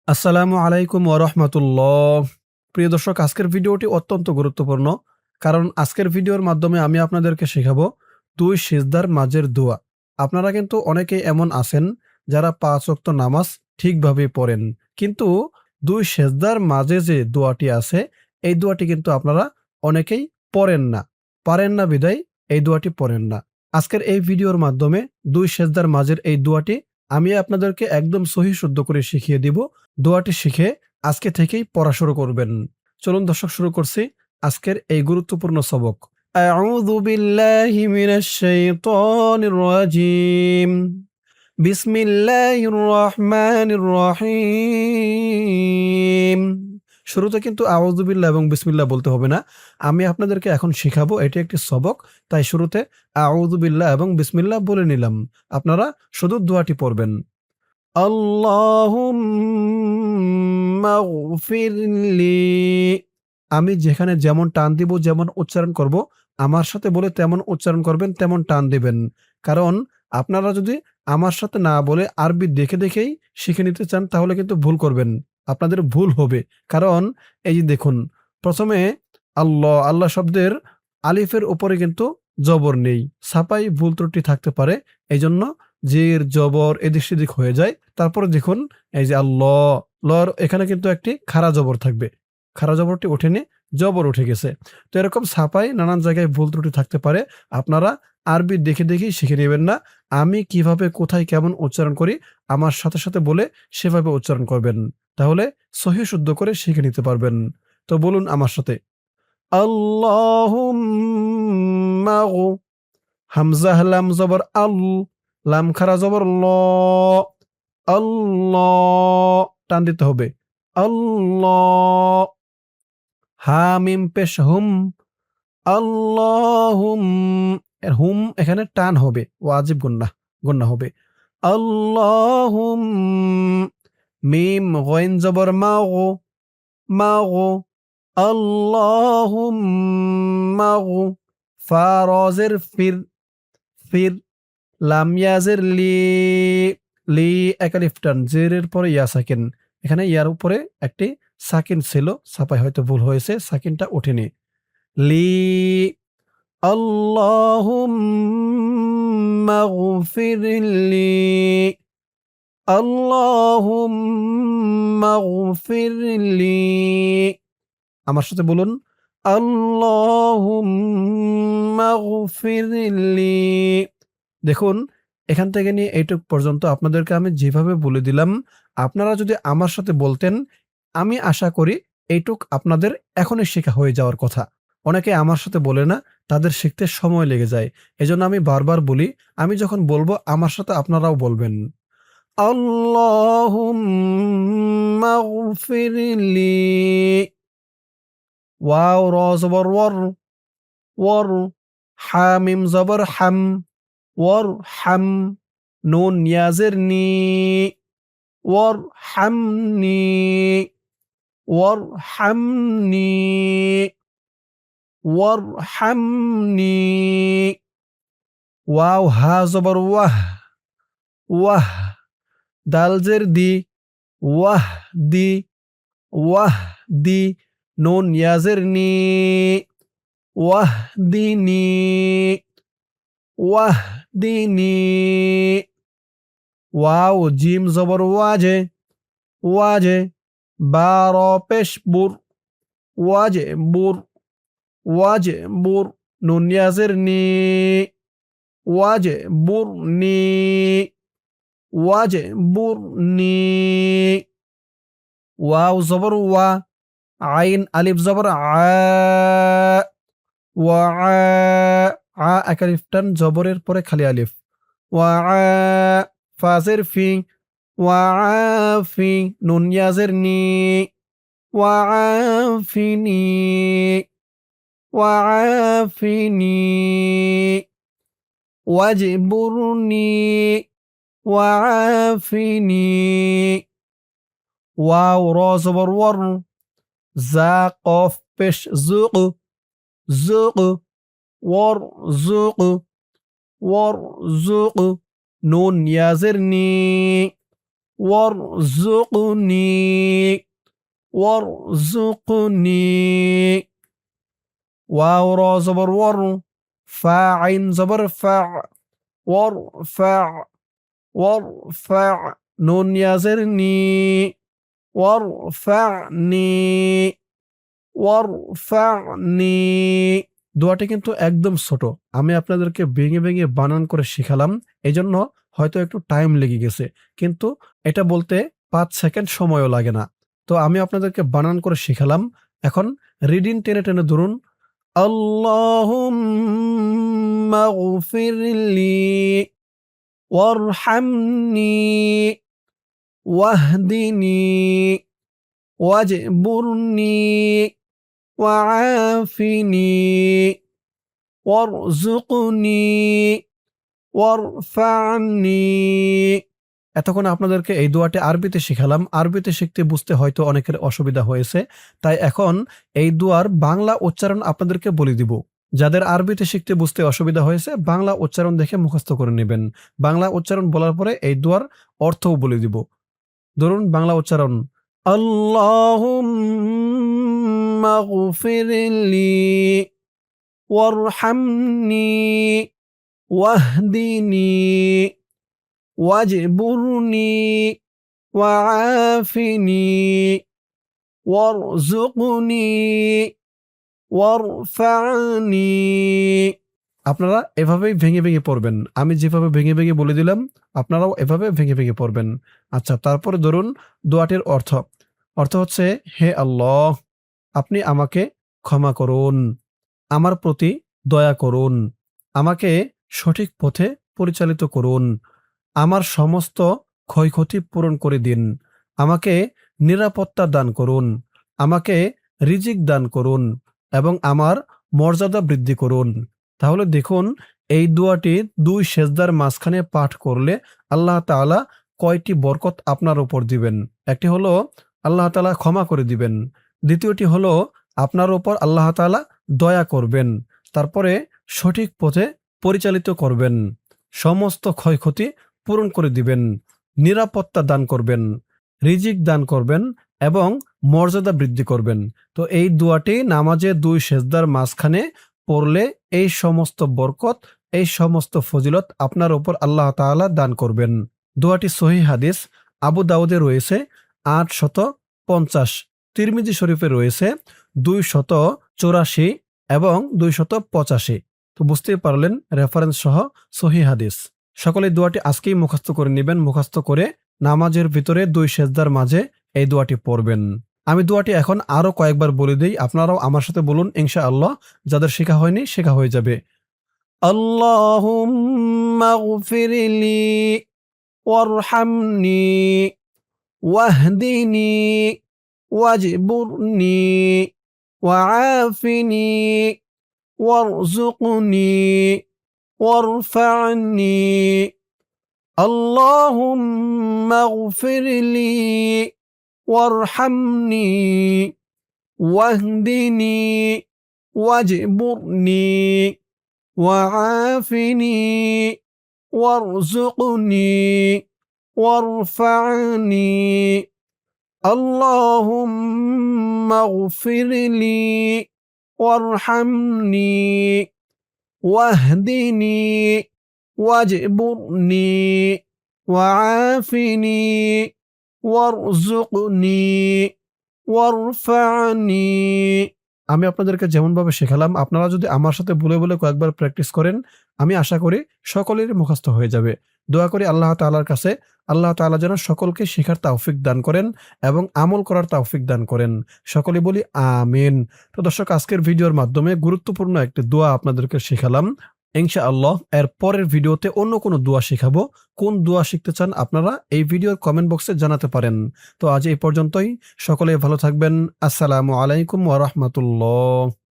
আসসালামু আলাইকুম ওয়া রাহমাতুল্লাহ। প্রিয় দর্শক, আজকের ভিডিওটি অত্যন্ত গুরুত্বপূর্ণ। কারণ আজকের ভিডিওর মাধ্যমে আমি আপনাদেরকে শেখাবো ২ সিজদার মাঝের দোয়া। আপনারা কিন্তু অনেকেই এমন আছেন যারা ৫ ওয়াক্ত নামাজ ঠিকভাবে পড়েন। কিন্তু ২ সিজদার মাঝে যে দোয়াটি আছে, এই দোয়াটি কিন্তু আপনারা অনেকেই পড়েন না। পারেন না বিধায় এই দোয়াটি পড়েন না। আজকের এই ভিডিওর মাধ্যমে ২ সিজদার মাঝের এই দোয়াটি আমি আপনাদেরকে একদম সহিহ শুদ্ধ করে শিখিয়ে দিব। দোয়াটি শিখে আজকে থেকেই পড়া শুরু করবেন। চলুন দর্শক, শুরু করছি আজকের এই গুরুত্বপূর্ণ সবক। আউযু বিল্লাহি মিনাশ শাইতানির রাজিম। বিসমিল্লাহির রহমানির রহিম। শুরুতে কিন্তু আউযু বিল্লাহ এবং বিসমিল্লাহ বলতে হবে না। আমি আপনাদেরকে এখন শিখাবো, এটি একটি সবক। তাই শুরুতে আউযু বিল্লাহ এবং বিসমিল্লাহ বলে নিলাম। আপনারা শুধু দোয়াটি পড়বেন। আল্লাহুম্মা গফিরলি। আমি যেখানে যেমন টান দিব, যেমন উচ্চারণ করব, আমার সাথে বলে তেমন উচ্চারণ করবেন, তেমন টান দিবেন। কারণ আপনারা যদি আমার সাথে না বলে আরবি দেখে দেখেই শিখে নিতে চান, তাহলে কিন্তু ভুল করবেন। আপনাদের ভুল হবে। কারণ এই যে দেখুন, ১ম এ আল্লাহ শব্দের আলিফের উপরে কিন্তু জবর নেই। ছাপায় ভুল ত্রুটি থাকতে পারে। এজন্য জের, জবর এদিক সেদিক হয়ে যায়। তারপরে দেখুন, এই যে আল্লাহ, লর এখানে কিন্তু একটি খাড়া জবর থাকবে। খাড়া জবরটি ওঠেনি, জবর উঠে গেছে। তো এরকম ছাপায় নানান জায়গায় ভুল ত্রুটি থাকতে পারে। আপনারা আরবি দেখে দেখেই শিখে নেবেন না। আমি কিভাবে, কোথায়, কেমন উচ্চারণ করি, আমার সাথে সাথে বলে সেভাবে উচ্চারণ করবেন। তাহলে সহিহ শুদ্ধ করে শিখে নিতে পারবেন। তো বলুন আমার সাথে, আল্লাহুম্মা গু, হামজা লাম জবর আল, লাম খারা জবর ল, আল্লাহ টান দিতে হবে। আল্লাহ। হা মিম পেশ হুম, আল্লাহুম। এর হুম এখানে টান হবে, ওয়াজিব গুন্নাহ, গুন্নাহ হবে। আল্লাহুম। মিম গইন জবর মাগো, মাগো, আল্লাহুম্মা গু। ফা রজের ফির, ফির। লাম ইয়াজের লি, লি এক আলিফ টান, জেরের পরে ইয়া সাকিন। এখানে ইয়ার উপরে একটি সাকিন ছিল, ছাপায় হয়তো ভুল হয়েছে, সাকিনটা ওঠেনি। লি। আল্লাহুম্মা গফিরলি, আল্লাহুম্মা গফিরলি। আমার সাথে বলুন, আল্লাহুম্মা গফিরলি। দেখুন, এখান থেকে নিয়ে এইটুক পর্যন্ত আপনাদেরকে আমি যেভাবে বলে দিলাম, আপনারা যদি আমার সাথে বলতেন, আমি আশা করি এইটুক আপনাদের এখনই শেখা হয়ে যাওয়ার কথা। অনেকে আমার সাথে বলে না, তাদের শিখতে সময় লেগে যায়। এজন্য আমি বারবার বলি, আমি যখন বলবো আমার সাথে আপনারাও বলবেন। আল্লাহুম্মা গফিরলি। ওয়াও র জবর ওয়ার, ওয়ার। হা মিম জবর হাম, ওয়ার হাম। নুন ইয়াজের নি, ওয়ার হামনি, ওয়ার হামনি, ওয়ার হামনি। ওয়াও হা জবর ওয়াহ, ওয়াহ। দাল জের দি, ওয়াহ দি, ওয়াহ দি। নুন ইয়াজের নি, ওয়াহ দিনি, ওয়াহ দিনি। ওয়াও জিম জবর ওয়াজে, ওয়াজে। বা র পেশ বুর, ওয়াজে বুর, ওয়াজে বুর। নুন ইয়াজের নি, ওয়াজে বুর নি, ওয়াজে বুর নি। ওয়াও জবর ওয়া, আইন আলিফ জবর আ, ওয়া আ। আ এক আলিফ টান, জবরের পরে খালি আলিফ। ওয়া আ। ফাজের ফি, ওয়া আফি। নুন ইয়াজের নি, ওয়া আফিনি, ওয়া আফিনি। ওয়াজবুরনি, ওয়া আফিনি। ওয়াও র জবর ওয়ার, জা কফ পেশ জুক, জুক। War Dzukou, war Dzukou. নুন ইয়াজের নি, ওয়ারযুকনি, ওয়ারযুকনি। ওয়াও র জবর ওয়ার, ফা আইন জবর ফা, ওয়ারফা, ওয়ারফা। নুন ইয়াজের নি, ওয়ারফানি, ওয়ারফানি। দোয়াটি কিন্তু একদম ছোট। আমি আপনাদেরকে ভেঙে, ভেঙে বানান করে শিখালাম। এজন্য হয়তো একটু টাইম লেগে গেছে। কিন্তু এটা বলতে ৫ সেকেন্ড সময়ও লাগে না। তো আমি আপনাদেরকে বানান করে শিখালাম। এখন রিডিং টেনে, টেনে ধরুন। আল্লাহুম্মা গফিরলি ওয়ারহামনি ওয়াহদিনি ওয়াজবুরনি ওয়াআফিনি ওয়ারযুকনি ওয়ারফা'নি। এতক্ষণ আপনাদেরকে এই দোয়াটি আরবিতে শিখালাম। আরবিতে শিখতে বুঝতে হয়তো অনেকের অসুবিধা হয়েছে। তাই এখন এই দোয়ার বাংলা উচ্চারণ আপনাদেরকে বলে দিব। যাদের আরবিতে শিখতে বুঝতে অসুবিধা হয়েছে বাংলা উচ্চারণ দেখে মুখস্থ করে নেবেন। বাংলা উচ্চারণ বলার পরে এই দোয়ার অর্থও বলে দিব। ধরুন বাংলা উচ্চারণ। আল্লাহুম্মা গফিরলি ওয়ারহামনি ওয়াহদিনি ওয়াজবুরনি ওয়াআফিনি ওয়ারযুকনি ওয়ারফা'নি। আপনারা এভাবেই ভেঙে, ভেঙে পড়বেন। আমি যেভাবে ভেঙে, ভেঙে বলে দিলাম আপনারাও এভাবে ভেঙে, ভেঙে পড়বেন। আচ্ছা, তারপরে ধরুন দোয়াটির অর্থ। অর্থ হচ্ছে, হে আল্লাহ, আপনি আমাকে ক্ষমা করুন, আমার প্রতি দয়া করুন, আমাকে সঠিক পথে পরিচালিত করুন, আমার সমস্ত ক্ষয়ক্ষতি পূরণ করে দিন, আমাকে নিরাপত্তা দান করুন, আমাকে রিজিক দান করুন এবং আমার মর্যাদা বৃদ্ধি করুন। তাহলে দেখুন এই দোয়াটি ২ সেজদার মাঝখানে পাঠ করলে আল্লাহ তাআলা কয়টি বরকত আপনার উপর দিবেন। একটি হলো আল্লাহ তাআলা ক্ষমা করে দিবেন। দ্বিতীয়টি হলো আপনার উপর আল্লাহ তাআলা দয়া করবেন। তারপরে সঠিক পথে পরিচালিত করবেন। সমস্ত ক্ষয়ক্ষতি পূরণ করে দিবেন। নিরাপত্তা দান করবেন, রিজিক দান করবেন এবং মর্যাদা বৃদ্ধি করবেন। তো এই দোয়াটি নামাজে ২ সেজদার মাঝখানে পড়লে এই সমস্ত বরকত, এই সমস্ত ফজিলত আপনার উপর আল্লাহ তাআলা দান করবেন। দোয়াটি সহিহ হাদিস, আবু দাউদে রয়েছে ৮৫০, তিরমিজি শরীফে রয়েছে ২৮৪ এবং ২৮৫। তো বুঝতেই পারলেন রেফারেন্স সহ সহিহ হাদিস। সকলে দোয়াটি আজকেই মুখস্থ করে নেবেন। মুখস্থ করে নামাজের ভিতরে ২ সেজদার মাঝে এই দোয়াটি পড়বেন। আমি দোয়াটি এখন আরো কয়েকবার বলে দেই, আপনারাও আমার সাথে বলুন, ইনশাআল্লাহ যাদের শেখা হয়নি শেখা হয়ে যাবে। আল্লাহুম্মা গফিরলি ওয়ারহামনি ওয়াহদিনি ওয়াজবুরনি ওয়াআফিনি ওয়ারযুকনি ওয়ারফা'নি। আল্লাহুম্মা গফিরলি ওয়ারহামনি ওয়াহদিনি ওয়াজবুরনি ওয়াআফিনি ওয়ারযুকনি ওয়ারফা'নি। আল্লাহুম্মা গফিরলি ওয়ারহামনি ওয়াহদিনি ওয়াজবুরনি ওয়াআফিনি ওয়ারযুকনি ওয়ারফা'নি। আমি আপনাদেরকে যেমনভাবে শেখালাম আপনারা যদি আমার সাথে বলে, বলে কয়েকবার প্র্যাকটিস করেন আমি আশা করি সকলেরই মুখস্থ হয়ে যাবে। দোয়া করি আল্লাহ তাআলার কাছে আল্লাহ তাআলা যেন সকলকে শেখার তৌফিক দান করেন এবং আমল করার তৌফিক দান করেন। সকলে বলি আমিন। তো দর্শক, আজকের ভিডিওর মাধ্যমে গুরুত্বপূর্ণ একটি দোয়া আপনাদেরকে শেখালাম। ইনশাআল্লাহ এর পরের ভিডিওতে অন্য কোনো দোয়া শেখাবো। কোন দোয়া শিখতে চান আপনারা এই ভিডিওর কমেন্ট বক্সে জানাতে পারেন। তো আজ এই পর্যন্তই। সকলে ভালো থাকবেন। আসসালামু আলাইকুম ওয়া রাহমাতুল্লাহ।